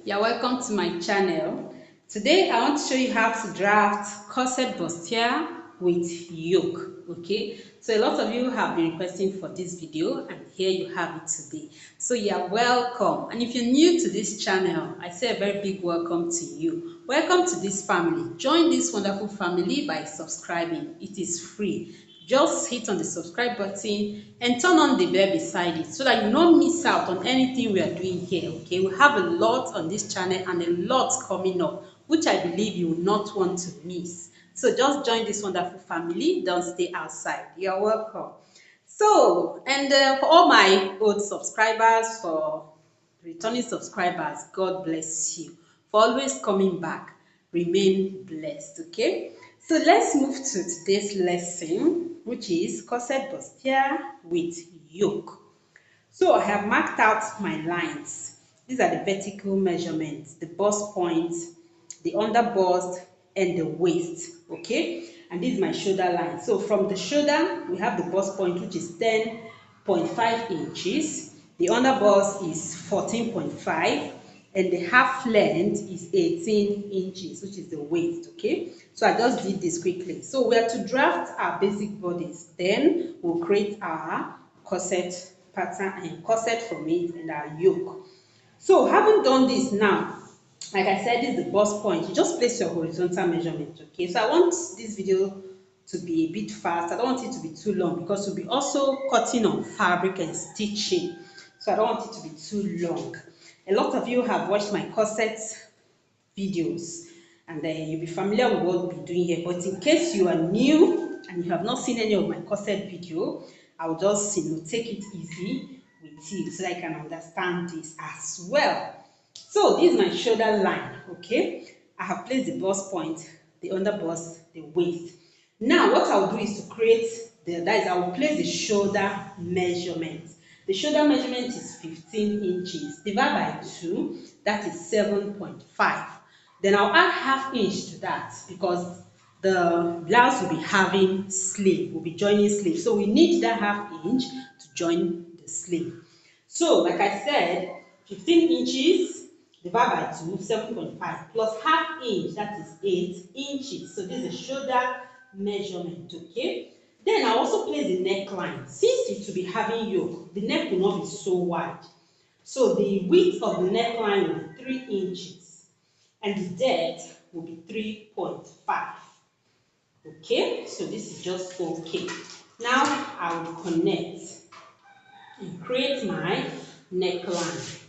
You're welcome to my channel. Today I want to show you how to draft corset bustier with yoke. Okay, so a lot of you have been requesting for this video and here you have it today. So you're welcome, and if you're new to this channel, I say a very big welcome to you. Welcome to this family. Join this wonderful family by subscribing. It is free. Just hit on the subscribe button and turn on the bell beside it so that you don't miss out on anything we are doing here. Okay, we have a lot on this channel and a lot coming up, which I believe you will not want to miss. So just join this wonderful family. Don't stay outside. You're welcome. So, and for all my old subscribers, for returning subscribers, God bless you for always coming back. Remain blessed. Okay, so let's move to today's lesson, which is corset bustier with yoke. So I have marked out my lines. These are the vertical measurements, the bust point, the under bust, and the waist. Okay, and this is my shoulder line. So from the shoulder we have the bust point, which is 10.5 inches. The under bust is 14.5, and the half length is 18 inches, which is the waist. Okay, so I just did this quickly. So we are to draft our basic bodies, then we'll create our corset pattern and corset from it and our yoke. So having done this now, like I said, this is the bust point. You just place your horizontal measurement. Okay, so I want this video to be a bit fast. I don't want it to be too long because we'll be also cutting on fabric and stitching, so I don't want it to be too long. A lot of you have watched my corset videos and you'll be familiar with what we'll be doing here, but in case you are new and you have not seen any of my corset video, I'll just take it easy with you so that I can understand this as well. So this is my shoulder line. Okay, I have placed the bust point, the under bust, the waist. Now what I'll do is to create I will place the shoulder measurement. The shoulder measurement is 15 inches. Divide by 2, that is 7.5. Then I'll add half inch to that because the blouse will be having sleeve, will be joining sleeve. So we need that half inch to join the sleeve. So like I said, 15 inches divided by 2, 7.5 plus half inch, that is 8 inches. So this is a shoulder measurement. Okay. Then I also place the neckline. Since it will be having yoke, the neck will not be so wide. So the width of the neckline will be 3 inches and the depth will be 3.5. Okay, so this is just okay. Now I will connect and create my neckline.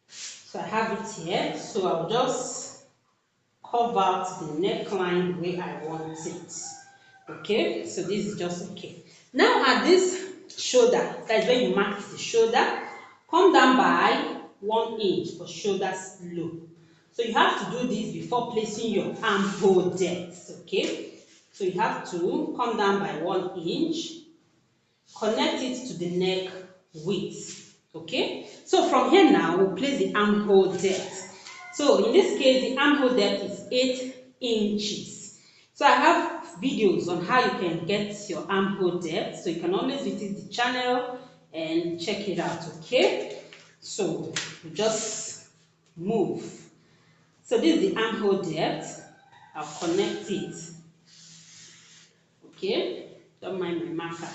So I have it here. So I'll just curve out the neckline the way I want it. Okay, so this is just okay. Now at this shoulder, that's where you mark the shoulder, come down by 1 inch for shoulder loop. So you have to do this before placing your armhole depth. Okay, so you have to come down by 1 inch, connect it to the neck width. Okay, so from here now we'll place the armhole depth. So in this case the armhole depth is 8 inches. So I have videos on how you can get your armhole depth, so you can always visit the channel and check it out. Okay, so we just move. So this is the armhole depth. I'll connect it. Okay, don't mind my marker.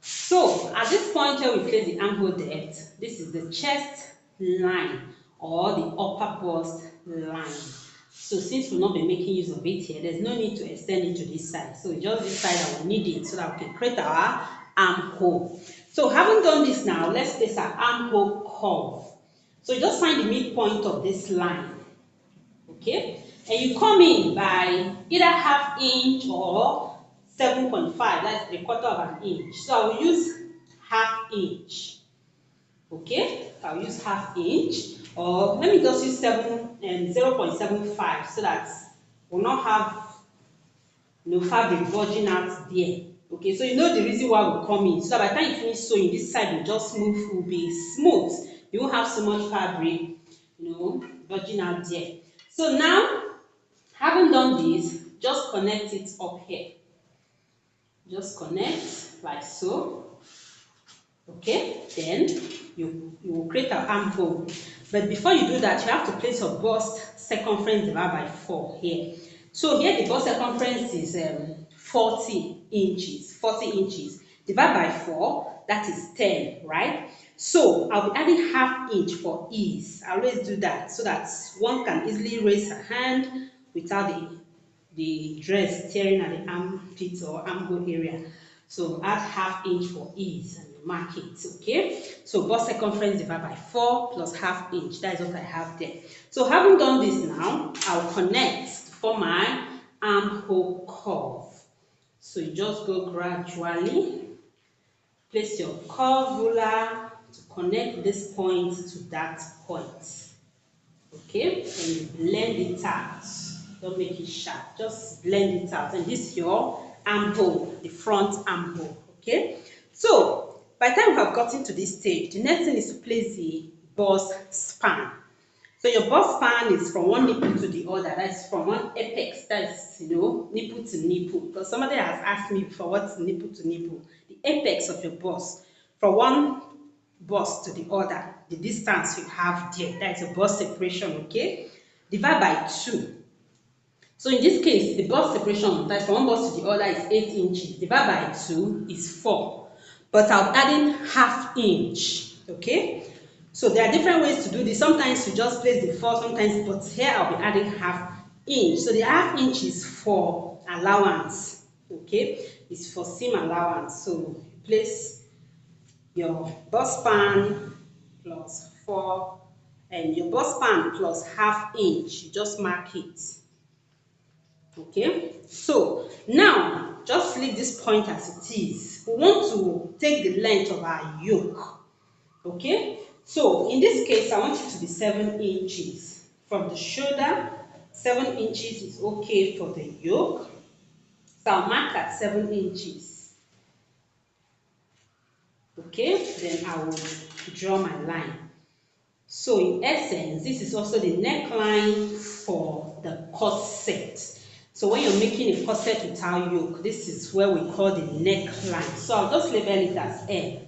So at this point here we place the armhole depth. This is the chest line or the upper bust line. So since we'll not be making use of it here, there's no need to extend it to this side. So just this side I will need it so that we can create our armhole. So having done this now, let's place our armhole curve. So you just find the midpoint of this line. Okay, and you come in by either half inch or 7.5, that's 3/4 of an inch. So I will use half inch. Okay, I'll use half inch, or let me just use 0.75 so that we'll not have fabric bulging out there. Okay, so you know the reason why we come in, so that by the time you finish sewing, this side will just move, will be smooth. You won't have so much fabric, bulging out there. So now, having done this, just connect it up here. Just connect like so. Okay, then you will create an armhole. But before you do that, you have to place your bust circumference divided by 4 here. So here the bust circumference is 40 inches. 40 inches divided by 4, that is 10, right? So I'll be adding ½ inch for ease. I always do that so that one can easily raise a hand without the dress tearing at the armpit or armhole area. So add ½ inch for ease and you mark it, okay? So bust circumference divided by 4 plus ½ inch. That is what I have there. So having done this now, I'll connect for my armhole curve. So you just go gradually, place your curve ruler to connect this point to that point. Okay, and you blend it out. Don't make it sharp, just blend it out. And this is your armhole, the front armhole. Okay, so by the time you have gotten to this stage, the next thing is to place the bust span. So your bust span is from one nipple to the other. That's from one apex, that's nipple to nipple. Because somebody has asked me before, what's nipple to nipple? The apex of your bust from one bust to the other, the distance you have there, that is a bust separation, okay? Divide by 2. So in this case, the bust separation, that from one bust to the other is 8 inches. Divide by 2 is 4. But I'll add in ½ inch, okay? So there are different ways to do this. Sometimes you just place the 4, sometimes, but here I'll be adding ½ inch. So the ½ inch is for allowance, okay? It's for seam allowance. So place your bust span plus 4 and your bust span plus ½ inch. You just mark it. Okay, so now just leave this point as it is. We want to take the length of our yoke. Okay, so in this case, I want it to be 7 inches from the shoulder. 7 inches is okay for the yoke. So I'll mark at 7 inches. Okay, then I will draw my line. So in essence, this is also the neckline for the corset. So when you're making a corset without yoke, this is where we call the neckline. So I'll just label it as L.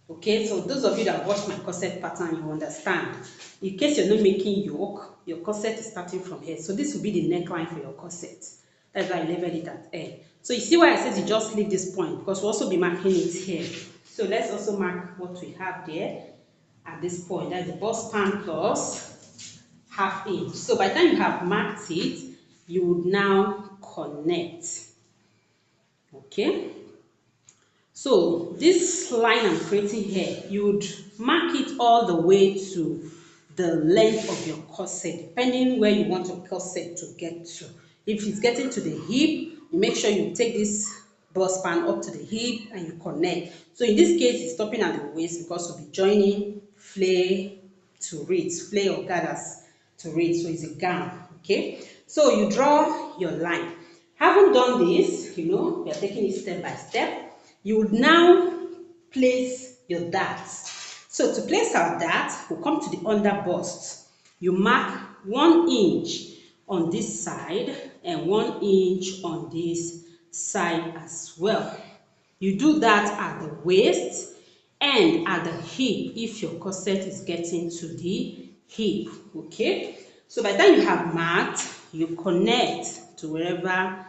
Okay, so those of you that watch my corset pattern, you understand. In case you're not making yoke, your corset is starting from here. So this will be the neckline for your corset. That's why I labeled it as L. So you see why I said you just leave this point, because we'll also be marking it here. So let's also mark what we have there at this point. That's the bust span plus ½ inch. So by the time you have marked it, you would now connect. Okay, so this line I'm creating here, you would mark it all the way to the length of your corset, depending where you want your corset to get to. If it's getting to the hip, you make sure you take this bust span up to the hip and you connect. So in this case, it's stopping at the waist because we'll be joining flay to ribs, flay or gathers to ribs. So it's a gown. Okay, so you draw your line. Having done this, we are taking it step by step. You would now place your darts. So to place our darts, we'll come to the under bust. You mark 1 inch on this side and 1 inch on this side as well. You do that at the waist and at the hip if your corset is getting to the hip. Okay, so by the time you have marked, you connect to wherever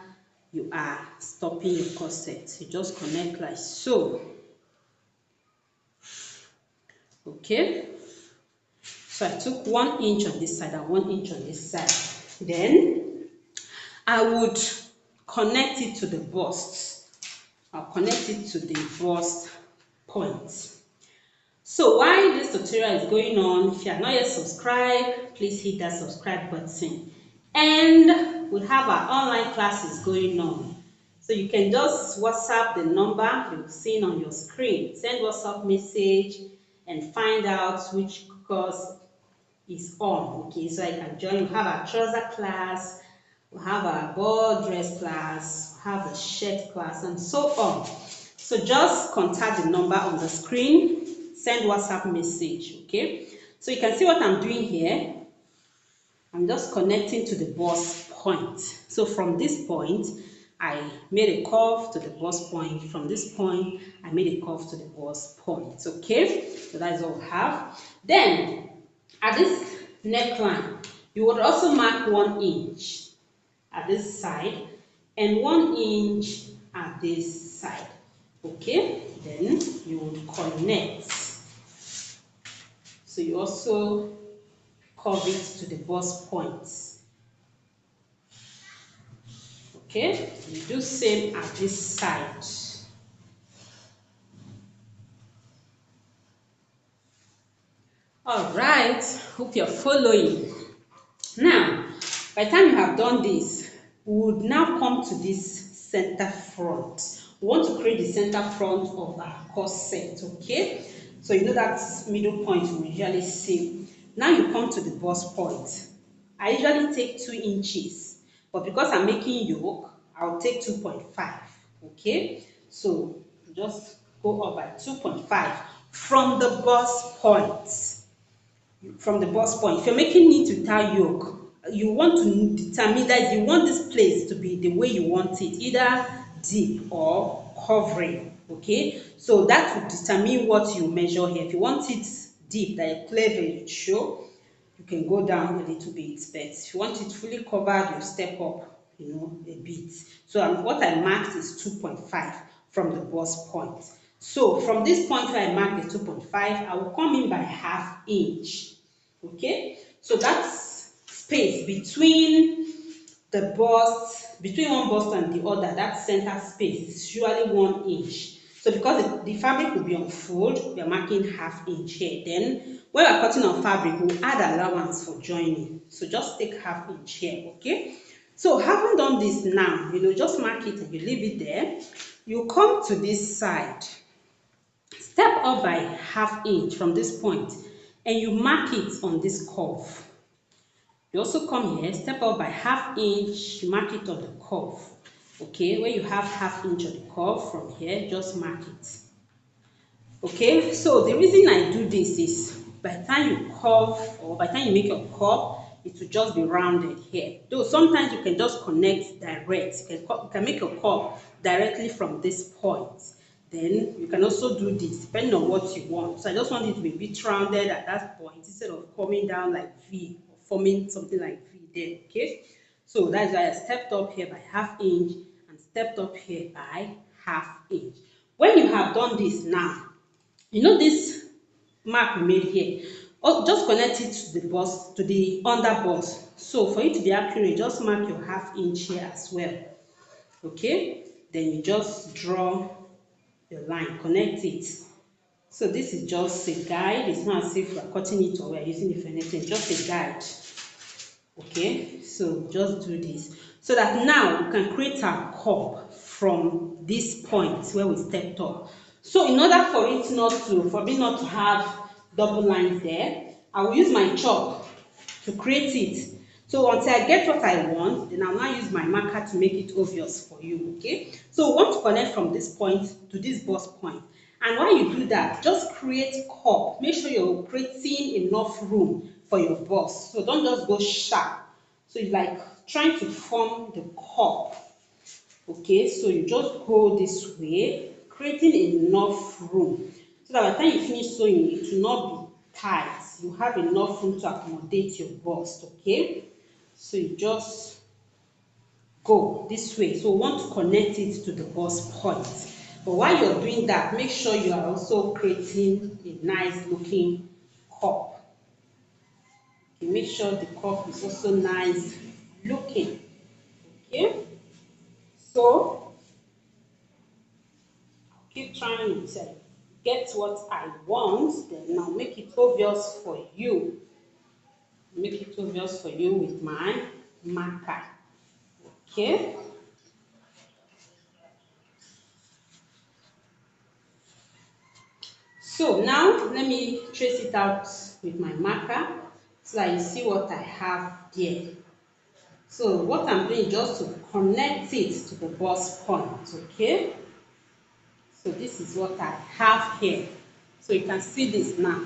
you are stopping your corset. You just connect like so. Okay, so I took 1 inch on this side and 1 inch on this side. Then I would connect it to the bust. I'll connect it to the bust point. So while this tutorial is going on, if you are not yet subscribed, please hit that subscribe button. And we have our online classes going on. So you can just WhatsApp the number you've seen on your screen. Send WhatsApp message and find out which course is on. Okay, so I can join. We have our trouser class, we have our ball dress class, we have a shirt class, and so on. So just contact the number on the screen, send WhatsApp message. Okay, so you can see what I'm doing here. I'm just connecting to the bust point. So from this point, I made a curve to the bust point. From this point, I made a curve to the bust point. Okay, so that's all we have. Then at this neckline, you would also mark 1 inch at this side and 1 inch at this side. Okay, then you would connect. So you also curve it to the bust points. Okay, you do same at this side. All right, hope you're following. Now, by the time you have done this, we would now come to this center front. We want to create the center front of our corset, okay? So you know that middle point we usually see. Now you come to the bust point. I usually take 2 inches, but because I'm making yoke, I'll take 2.5, okay? So just go up by 2.5 from the bust point. From the bust point, if you're making knit without yoke, you want to determine that you want this place to be the way you want it, either deep or covering. Okay, so that will determine what you measure here. If you want it deep, that your cleavage show, you can go down a little bit, but if you want it fully covered, you step up, a bit. So what I marked is 2.5 from the bust point. So from this point where I marked the 2.5, I will come in by ½ inch. Okay, so that's space between the bust, between one bust and the other, that center space is usually 1 inch. So because the fabric will be on fold, we are marking ½ inch here. Then when we are cutting on fabric, we'll add allowance for joining. So just take ½ inch here, okay? So having done this now, just mark it and you leave it there. You come to this side, step up by ½ inch from this point, and you mark it on this curve. You also come here, step up by ½ inch, mark it on the curve. Okay, when you have ½ inch on the curve from here, just mark it. Okay, so the reason I do this is by the time you curve or by the time you make your curve, it will just be rounded here. Though sometimes you can just connect direct. You can make your curve directly from this point. Then you can also do this depending on what you want. So I just want it to be a bit rounded at that point instead of coming down like V or forming something like V there. Okay, so that's why I stepped up here by ½ inch and stepped up here by ½ inch. When you have done this now, this mark we made here, just connect it to the bust, to the under bust. So for it to be accurate, just mark your ½ inch here as well. Okay, then you just draw the line, connect it. So this is just a guide. It's not as if we are cutting it or we are using it for anything, just a guide. Okay, so just do this so that now we can create our cup from this point where we stepped up. So in order for me not to have double lines there, I will use my chalk to create it. So until I get what I want, then I'll now use my marker to make it obvious for you. Okay, so we want to connect from this point to this bust point. And while you do that, just create cup. Make sure you're creating enough room for your bust. So don't just go sharp. So you're like trying to form the cup. Okay, so you just go this way, creating enough room. So that by the time you finish sewing, it will not be tight. You have enough room to accommodate your bust. Okay, so you just go this way. So we want to connect it to the bust point. But while you're doing that, make sure you are also creating a nice looking cup. Okay, make sure the cup is also nice looking. Okay, so keep trying to get what I want, then now make it obvious for you. Make it obvious for you with my marker. Okay. So now let me trace it out with my marker so that you see what I have there. So what I'm doing is just to connect it to the bust point, okay? So this is what I have here. So you can see this now,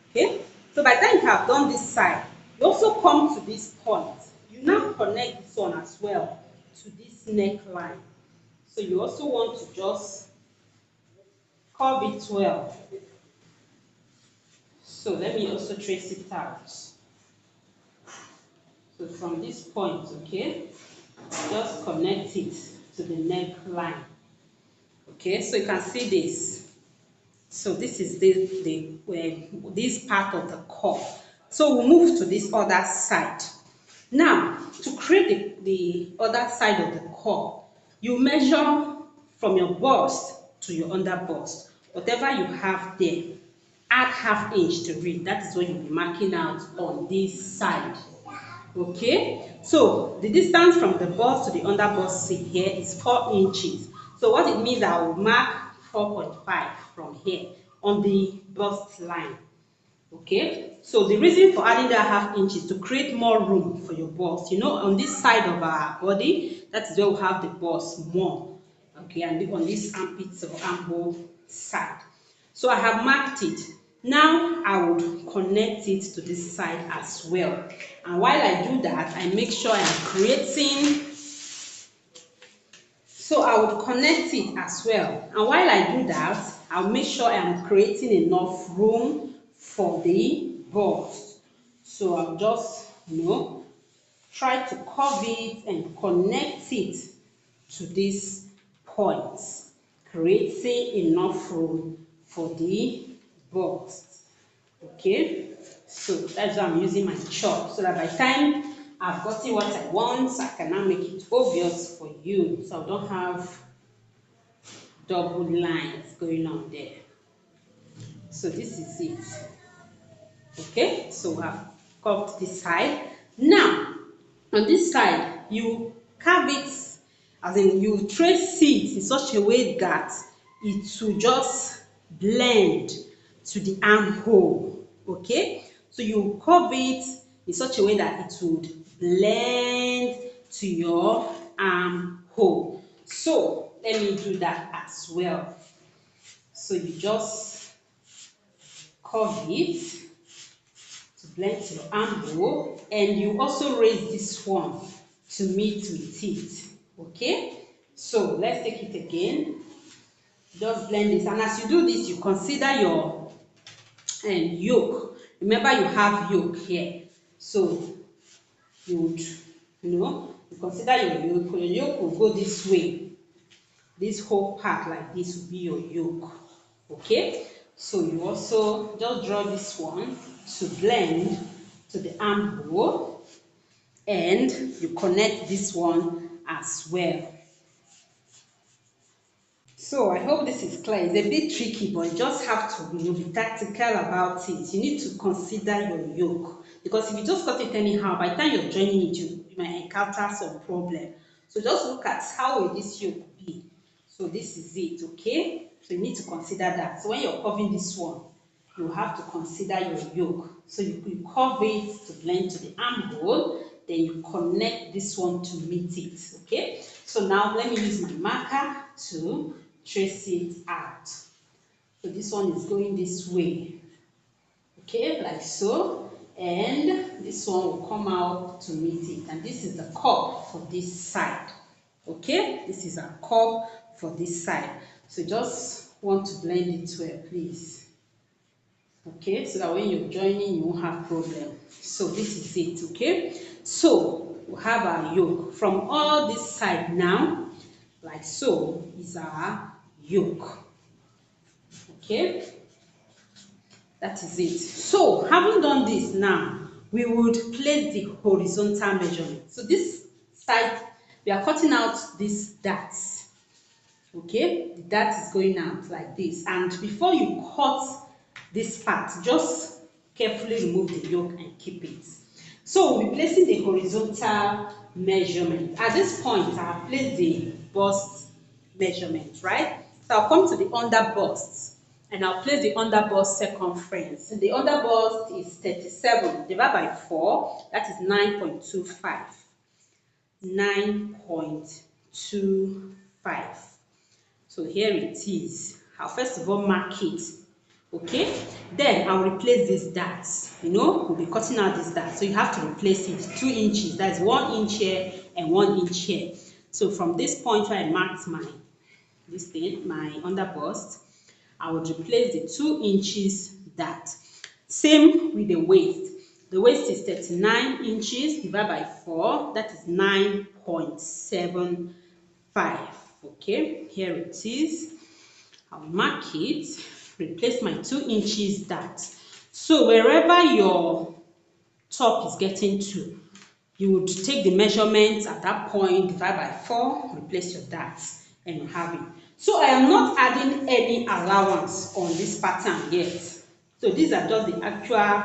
okay? So by the time you have done this side, you also come to this point. You now connect this one as well to this neckline. So you also want to just curve it well. So let me also trace it out. So from this point, okay, just connect it to the neckline. Okay, so you can see this. So this is this part of the cuff. So we'll move to this other side. Now, to create the other side of the cuff, you measure from your bust to your under bust. Whatever you have there, add ½ inch to it. That is what you'll be marking out on this side. Okay, so the distance from the bust to the under bust seat here is 4 inches. So what it means, I will mark 4.5 from here on the bust line. Okay, so the reason for adding that ½ inch is to create more room for your bust. You know, on this side of our body, that is where we have the bust more. Okay, and on this armpit or armhole side. So I have marked it. Now I would connect it to this side as well. And while I do that, I make sure I am creating. So I would connect it as well. And while I do that, I'll make sure I am creating enough room for the bust. So I'll just, try to curve it and connect it to this point, creating enough room for the bust. Okay, so that's why I'm using my chalk, so that by the time I've gotten what I want, I can now make it obvious for you, so I don't have double lines going on there. So this is it. Okay, so I've curved this side. Now, on this side, you carve it, as in you trace it in such a way that it will just blend to the armhole. Okay, so you curve it in such a way that it would blend to your armhole. So let me do that as well. So you just curve it to blend to your armhole, and you also raise this one to meet with it. Okay, so let's take it again. Just blend this, and as you do this, you consider your yoke. Remember, you have yoke here, so you would you consider your yoke. Your yoke will go this way. This whole part like this will be your yoke. Okay, so you also just draw this one to blend to the armhole, and you connect this one as well. So I hope this is clear. It's a bit tricky, but you just have to be tactical about it. You need to consider your yoke, because if you just cut it anyhow, by the time you're joining it, you might encounter some problem. So just look at how will this yoke be. So this is it, okay? So you need to consider that. So when you're curving this one, you have to consider your yoke. So you curve it to blend to the armhole, then you connect this one to meet it, okay? So now let me use my marker to trace it out. So this one is going this way, okay, like so, and this one will come out to meet it, and this is the curve for this side. Okay, this is our curve for this side. So just want to blend it well, please. Okay, so that when you're joining, you won't have problem. So this is it. Okay, so we have our yoke from all this side now, like so is our yoke. Okay, that is it. So having done this now, we would place the horizontal measurement. So this side, we are cutting out this dart. Okay, the dart is going out like this, and before you cut this part, just carefully remove the yoke and keep it. So we'll be placing the horizontal measurement. At this point, I'll place the bust measurement, right? So I'll come to the under bust, and I'll place the under bust circumference. The under bust is 37 divided by 4, that is 9.25. 9.25. So here it is. I'll first of all mark it. Okay, then I'll replace this dart. We'll be cutting out this dart, so you have to replace it 2 inches. That's 1 inch here and 1 inch here. So from this point where I marked my this thing, my underbust, I would replace the 2 inches dart. Same with the waist. The waist is 39 inches divided by 4, that is 9.75. Okay, here it is. I'll mark it, replace my 2 inches dart. So wherever your top is getting to, you would take the measurements at that point, divide by 4, replace your darts, and you have it. So I am not adding any allowance on this pattern yet. So these are just the actual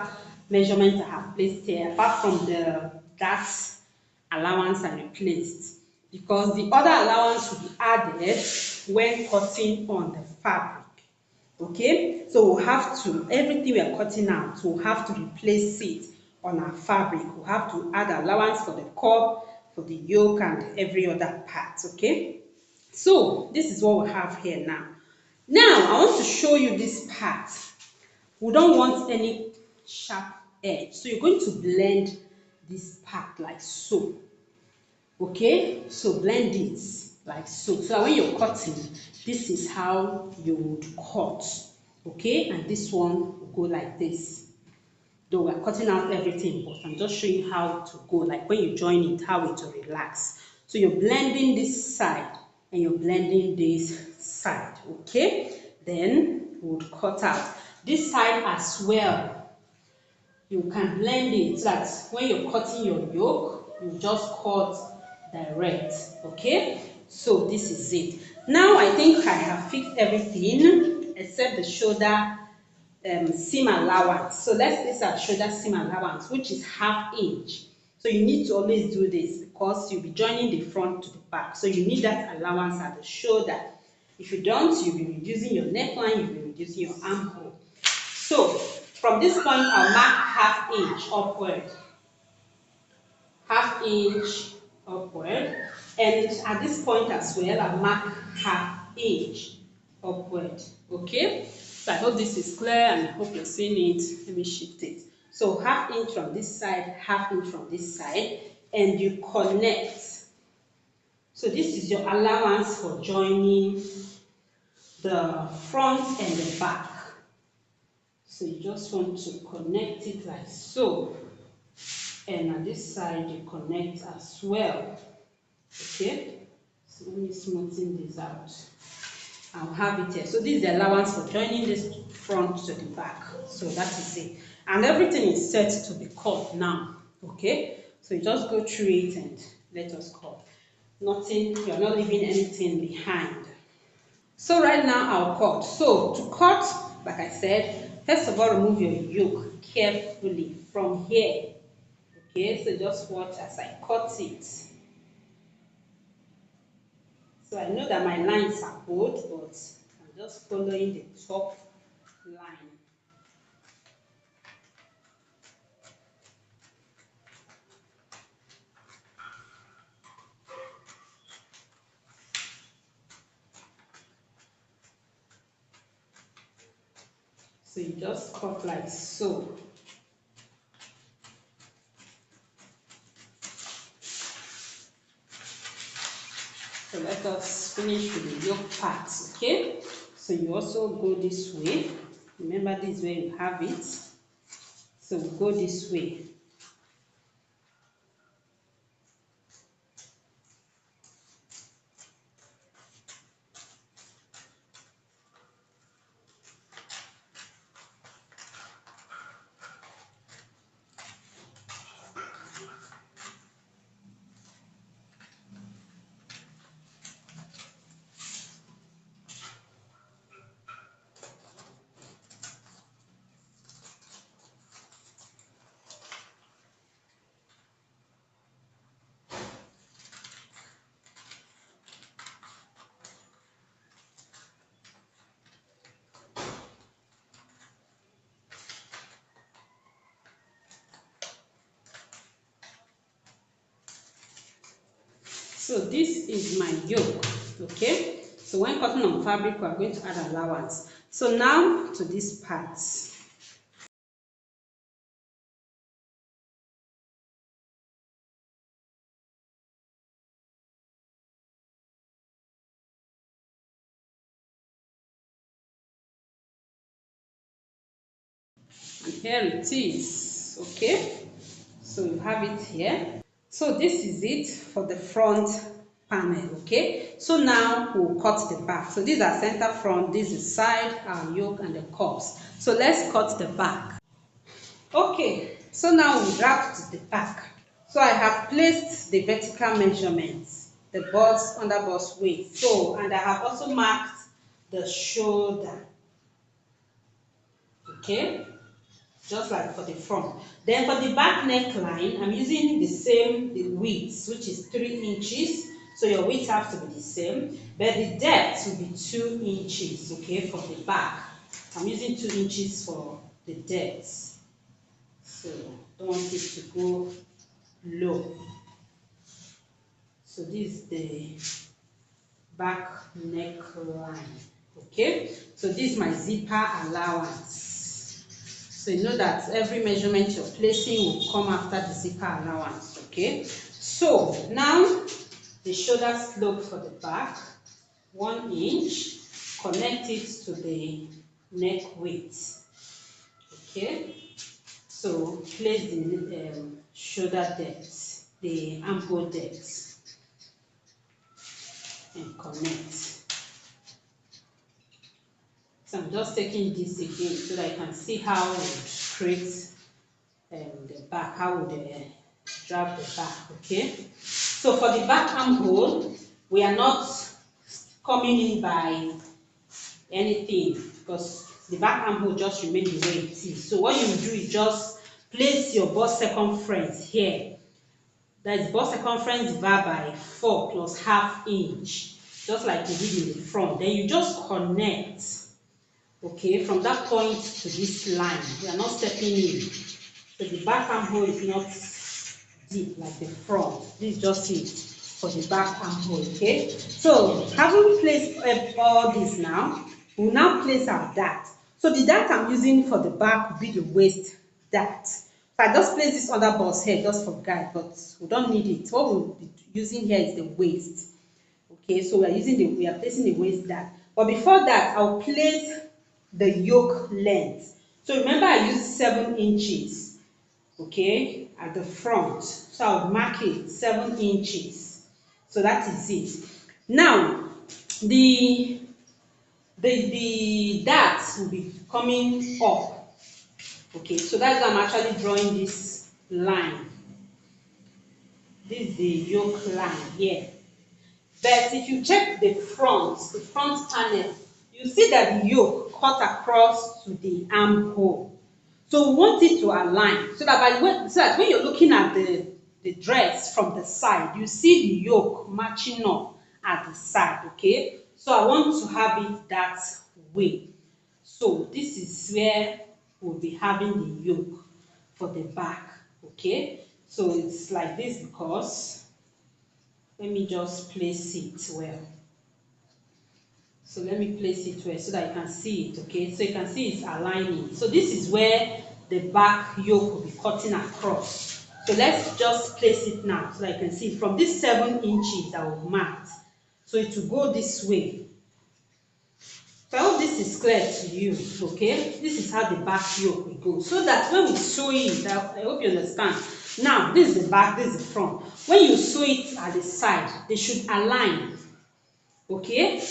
measurements I have placed here, apart from the darts allowance I replaced, because the other allowance will be added when cutting on the fabric. Okay, so we'll have to, everything we are cutting out, we'll have to replace it on our fabric. We'll have to add allowance for the cup, for the yoke, and every other part. Okay, so this is what we have here now. Now I want to show you this part. We don't want any sharp edge, so you're going to blend this part like so. Okay, so blend it like so. So when you're cutting, this is how you would cut. Okay, and this one will go like this. Though we're cutting out everything, but I'm just showing you how to go, like when you join it, how it will relax. So you're blending this side and you're blending this side. Okay, then we would cut out this side as well. You can blend it so that when you're cutting your yoke, you just cut direct. Okay, so this is it. Now I think I have fixed everything except the shoulder seam allowance. So this our shoulder seam allowance, which is 1/2 inch. So you need to always do this because you'll be joining the front to the back. So you need that allowance at the shoulder. If you don't, you'll be reducing your neckline, you'll be reducing your armhole. So from this point, I'll mark 1/2 inch upward, 1/2 inch upward, and at this point as well, I'll mark 1/2 inch upward. Okay, so I hope this is clear and I hope you're seeing it. Let me shift it. So 1/2 inch from this side, 1/2 inch from this side, and you connect. So this is your allowance for joining the front and the back. So you just want to connect it like so, and on this side you connect as well. Okay, so let me smoothen this out. I'll have it here. So this is the allowance for joining this front to the back. So that is it, and everything is set to be cut now. Okay, so you just go through it and let us cut. Nothing, you're not leaving anything behind. So right now I'll cut. So to cut, like I said, first of all, remove your yoke carefully from here. Okay, so just watch as I cut it. So I know that my lines are bold, but I'm just following the top line. So you just cut like so. So let us finish with the yoke parts, okay? So you also go this way. Remember, this is where you have it. So go this way. So this is my yoke, okay? So when cutting on fabric, we are going to add allowance. So now to these parts. And here it is. Okay, so you have it here. So this is it for the front panel. Okay, so now we'll cut the back. So these are center front, this is side, our yoke and the cups. So let's cut the back. Okay, so now we draft the back. So I have placed the vertical measurements, the bust, under bust weight. So, and I have also marked the shoulder. Okay, just like for the front. Then for the back neckline, I'm using the width, which is 3 inches. So your width have to be the same, but the depth will be 2 inches. Okay, for the back, I'm using 2 inches for the depth. So don't want it to go low. So this is the back neckline. Okay, so this is my zipper allowance. So you know that every measurement you're placing will come after the zipper allowance. Okay, so now the shoulder slope for the back, 1 inch, connect it to the neck width. Okay, so place the shoulder depth, the armhole depth, and connect. So I'm just taking this again so that I can see how we create the back, how we drag the back. Okay, so for the back armhole, we are not coming in by anything because the back armhole just remain the way it is. So what you do is just place your bust circumference here. That is bust circumference divided by 4 plus ½ inch, just like you did in the front. Then you just connect. Okay, from that point to this line, we are not stepping in. So the back armhole is not deep like the front. This is just it for the back armhole. Okay, so having placed all this now, we'll now place our dart. So the dart I'm using for the back will be the waist dart. So I just place this other bust here just for guide, but we don't need it. What we'll be using here is the waist. Okay, so we are placing the waist dart. But before that, I'll place the yoke length. So remember I used 7 inches, okay, at the front. So I'll mark it 7 inches. So that is it. Now the darts will be coming up. Okay, so that's why I'm actually drawing this line. This is the yoke line here. But if you check the front panel, you see that the yoke cut across to the armhole. So we want it to align so that when you're looking at the dress from the side, you see the yoke matching up at the side. Okay, so I want to have it that way. So this is where we'll be having the yoke for the back. Okay, so it's like this because let me just place it well. So let me place it well so that you can see it. Okay, so you can see it's aligning. So this is where the back yoke will be cutting across. So let's just place it now so that you can see from this 7 inches that we've marked. So it will go this way. So I hope this is clear to you. Okay, this is how the back yoke will go. So that when we sew it, I hope you understand. Now this is the back, this is the front. When you sew it at the side, they should align. Okay,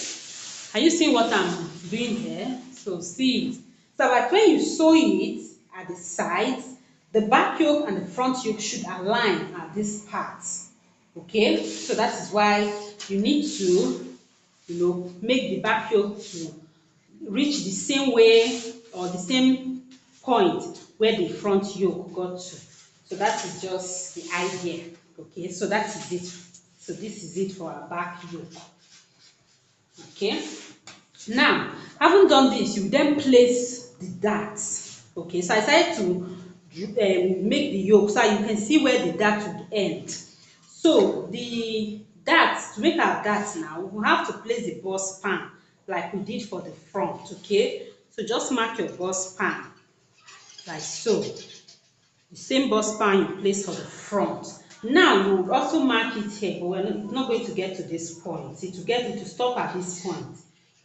are you seeing what I'm doing here? So see it. So that when you sew it at the sides, the back yoke and the front yoke should align at this part. Okay, so that is why you need to, make the back yoke to reach the same way or the same point where the front yoke got to. So that is just the idea. Okay, so that is it. So this is it for our back yoke. Okay, now having done this, you then place the darts. Okay, so I decided to make the yoke so you can see where the dart would end. So the darts, to make our darts now, we have to place the bust span like we did for the front. Okay, so just mark your bust span like so. The same bust span you place for the front. Now you would also mark it here, but we're not going to get to this point. It will get it to stop at this point,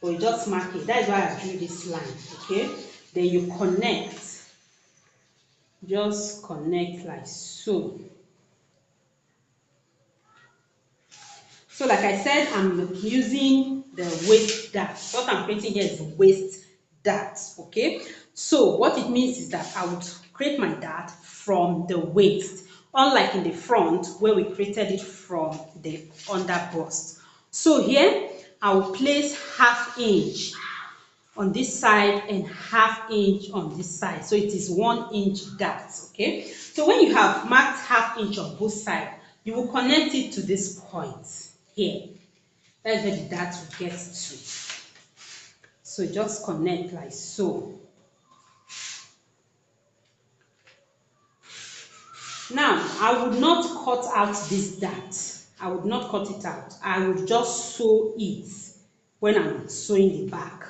but you just mark it. That is why I drew this line. Okay, then you connect just connect like so. So like I said, I'm using the waist dart. What I'm creating here is the waist dart, okay? So what it means is that I would create my dart from the waist, unlike in the front where we created it from the under bust. So here I will place ½ inch on this side and ½ inch on this side, so it is 1 inch dart, okay? So when you have marked ½ inch on both sides, you will connect it to this point here. That's where the dart will get to. So just connect like so. Now I would not cut out this dart. I would not cut it out. I would just sew it when I'm sewing the back.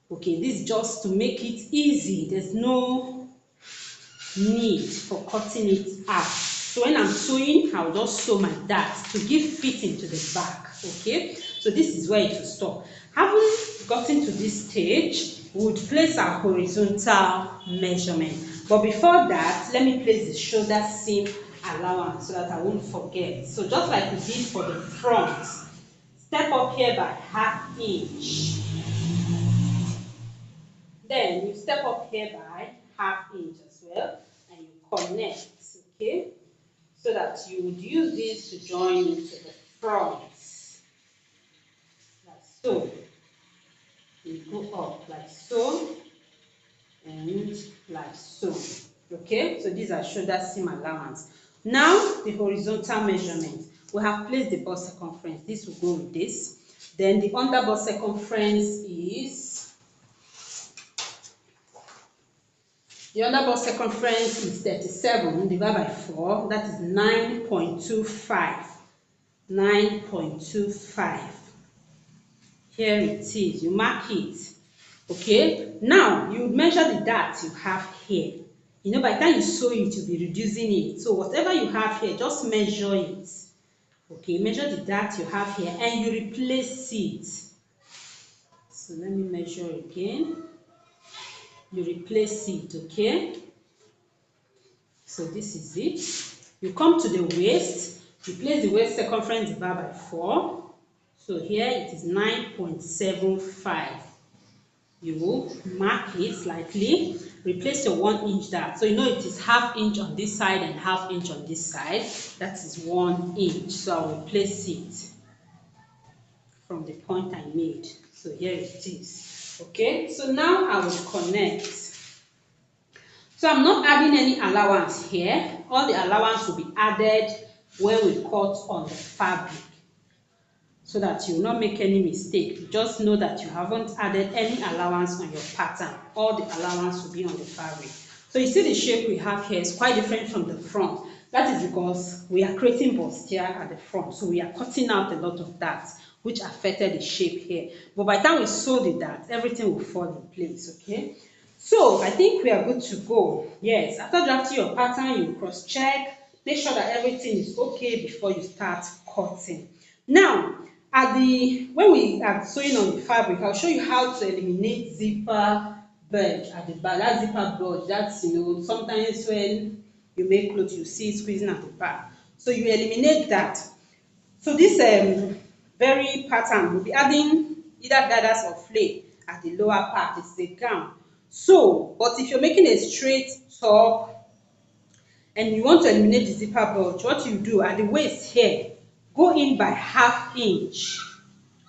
Okay, this is just to make it easy. There's no need for cutting it out. So when I'm sewing, I'll just sew my dart to give fitting to the back. Okay, so this is where it will stop. Having gotten to this stage, we would place our horizontal measurement. But before that, let me place the shoulder seam allowance so that I won't forget. So just like we did for the front, step up here by ½ inch. Then you step up here by ½ inch as well, and you connect, okay? So that you would use this to join into the front, like so. You go up like so, and like so, okay? So these are shoulder seam allowance. Now the horizontal measurement. We have placed the bust circumference. This will go with this. Then the under bust circumference is the under bust circumference is 37 divided by 4, that is 9.25. 9.25. Here it is, you mark it. Okay, now you measure the dart you have here. You know, by the time you sew it, you'll be reducing it. So whatever you have here, just measure it. Okay, measure the dart you have here and you replace it. So let me measure again. You replace it, okay? So this is it. You come to the waist, you place the waist circumference divided by 4. So here it is 9.75. You mark it slightly, replace your 1 inch dart. So you know it is ½ inch on this side and ½ inch on this side. That is 1 inch. So I will place it from the point I made. So here it is. Okay, so now I will connect. So I'm not adding any allowance here. All the allowance will be added when we cut on the fabric, so that you will not make any mistake. Just know that you haven't added any allowance on your pattern. All the allowance will be on the fabric. So you see the shape we have here is quite different from the front. That is because we are creating bustier at the front. So we are cutting out a lot of that, which affected the shape here. But by the time we sew the dart, everything will fall in place, okay? So I think we are good to go. Yes, after drafting your pattern, you cross check, make sure that everything is okay before you start cutting. Now, when we are sewing on the fabric, I'll show you how to eliminate zipper bulge at the back. That zipper bulge, that's, you know, sometimes when you make clothes, you see it squeezing at the back. So you eliminate that. So this very pattern will be adding either gathers or flake at the lower part. It's a gown. So, but if you're making a straight top and you want to eliminate the zipper bulge, what you do at the waist here, go in by ½ inch.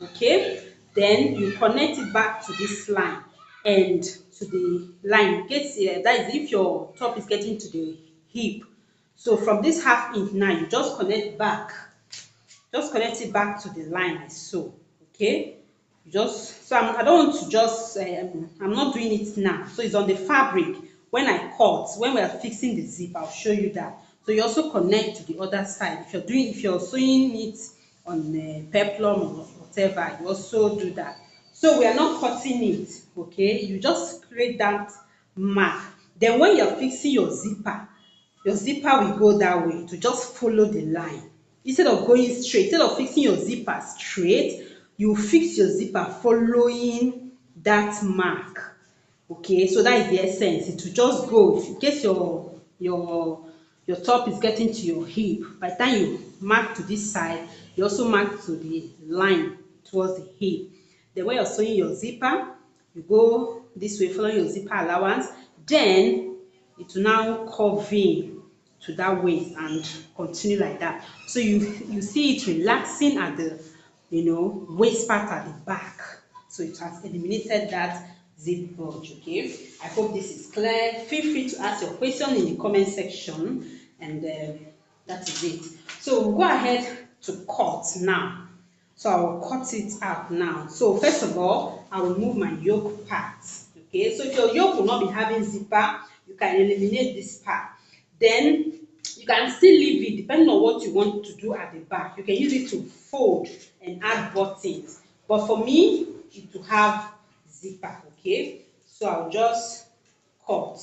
Okay, then you connect it back to this line and to the line. That is if your top is getting to the hip. So from this ½ inch now, you just connect back. Just connect it back to the line like so. Okay, I don't want to just I'm not doing it now. So it's on the fabric. When I cut, when we are fixing the zip, I'll show you that. So you also connect to the other side. If you're sewing it on peplum or whatever, you also do that. So we are not cutting it, okay? You just create that mark. Then when you're fixing your zipper will go that way to just follow the line. Instead of going straight, instead of fixing your zipper straight, you fix your zipper following that mark. Okay, so that is the essence. It will just go. In case your your top is getting to your hip. By the time you mark to this side, you also mark to the line towards the hip. Then when you're sewing your zipper, you go this way following your zipper allowance, then it will now curve in to that waist and continue like that. So you see it relaxing at the waist part at the back. So it has eliminated that zip bulge. Okay, I hope this is clear. Feel free to ask your question in the comment section, and that is it. So we'll go ahead to cut now. So I will cut it out now. So first of all, I will remove my yoke part. Okay, so if your yoke will not be having zipper, you can eliminate this part. Then you can still leave it depending on what you want to do at the back. You can use it to fold and add buttons. But for me, it to have zipper. Okay, so I'll just cut.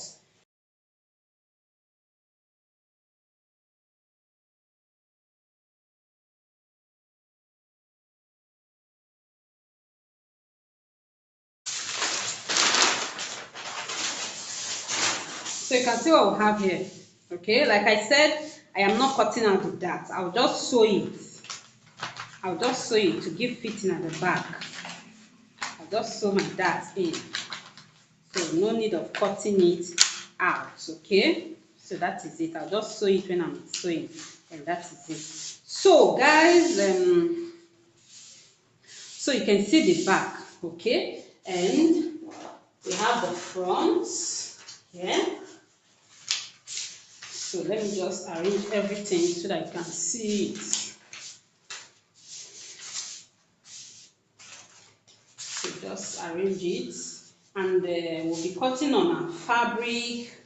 So you can see what we have here. Okay, like I said, I am not cutting out the darts. I'll just sew it. I'll just sew it to give fitting at the back. I'll just sew my darts in. So no need of cutting it out. Okay, so that is it. I'll just sew it when I'm sewing, and that is it. So guys, so you can see the back. Okay, and we have the front here. So let me just arrange everything so that you can see it. So just arrange it, and we'll be cutting on our fabric.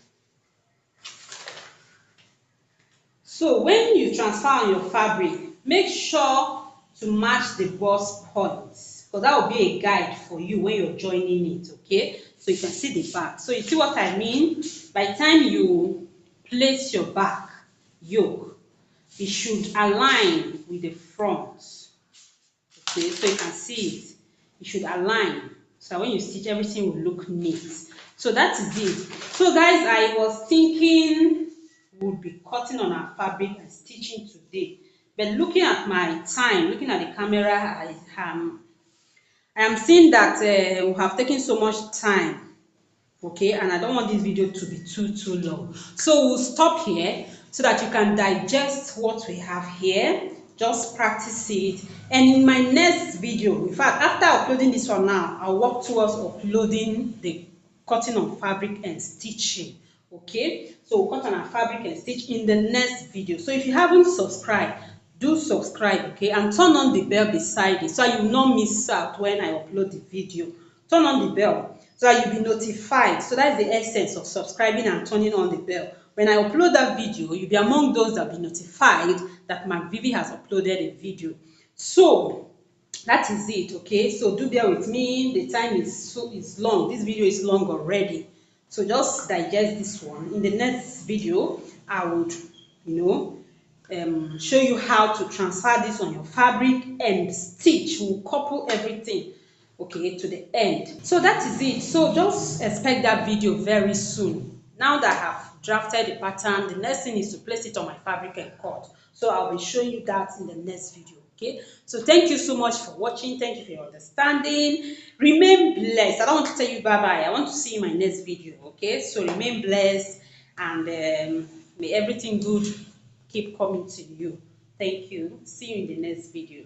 So when you transfer on your fabric, make sure to match the bust points, because that will be a guide for you when you're joining it. Okay, so you can see the back. So you see what I mean? By the time you place your back yoke, it should align with the front. Okay, so you can see it. It should align. So when you stitch, everything will look neat. So that is it. So guys, I was thinking we'll be cutting on our fabric and stitching today. But looking at my time, looking at the camera, I am seeing that we have taken so much time. Okay, and I don't want this video to be too long. So we'll stop here so that you can digest what we have here. Just practice it, and in my next video, in fact after uploading this one now, I'll work towards uploading the cutting on fabric and stitching. Okay, so we'll cut on our fabric and stitch in the next video. So if you haven't subscribed, do subscribe, okay, and turn on the bell beside it so you will not miss out when I upload the video. Turn on the bell so that you'll be notified. So that's the essence of subscribing and turning on the bell. When I upload that video, you'll be among those that will be notified that Vivi has uploaded a video. So that is it. Okay, so do bear with me. The time is long. This video is long already, so just digest this one. In the next video, I would show you how to transfer this on your fabric and stitch. We'll couple everything, okay, to the end. So that is it. So just expect that video very soon. Now that I have drafted the pattern, the next thing is to place it on my fabric and cut. So I'll be showing you that in the next video. Okay, so thank you so much for watching. Thank you for your understanding. Remain blessed. I don't want to tell you bye bye. I want to see you in my next video. Okay, so remain blessed, and may everything good keep coming to you. Thank you. See you in the next video.